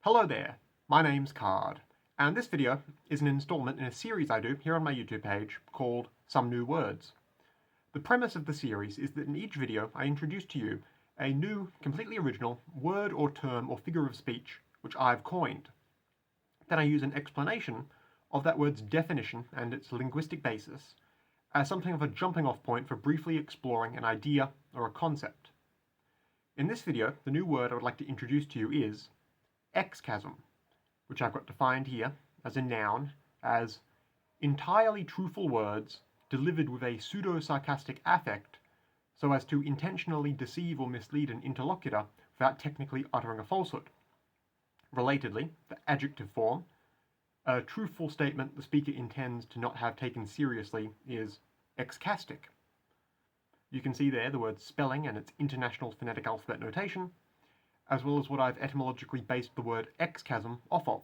Hello there, my name's Card, and this video is an installment in a series I do here on my YouTube page called Some New Words. The premise of the series is that in each video I introduce to you a new, completely original word or term or figure of speech which I've coined. Then I use an explanation of that word's definition and its linguistic basis as something of a jumping off point for briefly exploring an idea or a concept. In this video, the new word I would like to introduce to you is Excasm, which I've got defined here as a noun as entirely truthful words delivered with a pseudo-sarcastic affect so as to intentionally deceive or mislead an interlocutor without technically uttering a falsehood. Relatedly, the adjective form, a truthful statement the speaker intends to not have taken seriously, is excastic. You can see there the word spelling and its international phonetic alphabet notation, as well as what I've etymologically based the word excasm off of.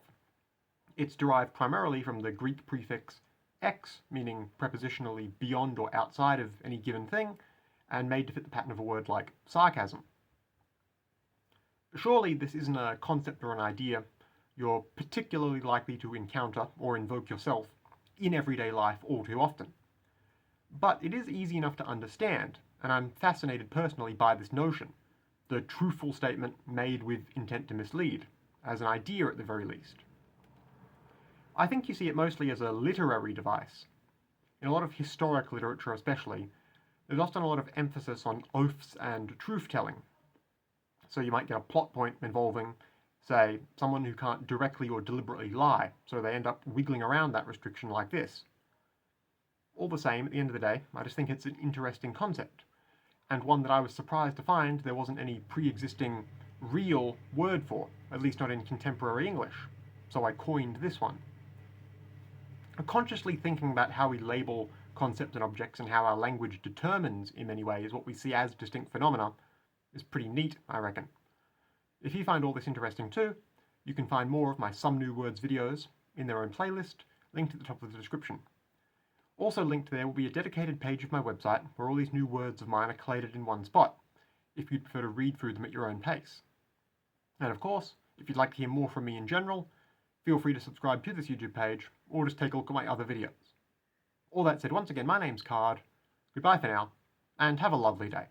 It's derived primarily from the Greek prefix ex, meaning prepositionally beyond or outside of any given thing, and made to fit the pattern of a word like sarcasm. Surely this isn't a concept or an idea you're particularly likely to encounter or invoke yourself in everyday life all too often. But it is easy enough to understand, and I'm fascinated personally by this notion, the truthful statement made with intent to mislead, as an idea at the very least. I think you see it mostly as a literary device. In a lot of historic literature especially, there's often a lot of emphasis on oaths and truth-telling. So you might get a plot point involving, say, someone who can't directly or deliberately lie, so they end up wiggling around that restriction like this. All the same, at the end of the day, I just think it's an interesting concept, and one that I was surprised to find there wasn't any pre-existing real word for, at least not in contemporary English, so I coined this one. Consciously thinking about how we label concepts and objects and how our language determines, in many ways, what we see as distinct phenomena is pretty neat, I reckon. If you find all this interesting too, you can find more of my Some New Words videos in their own playlist, linked at the top of the description. Also linked there will be a dedicated page of my website where all these new words of mine are collated in one spot, if you'd prefer to read through them at your own pace. And of course, if you'd like to hear more from me in general, feel free to subscribe to this YouTube page, or just take a look at my other videos. All that said, once again, my name's Card, goodbye for now, and have a lovely day.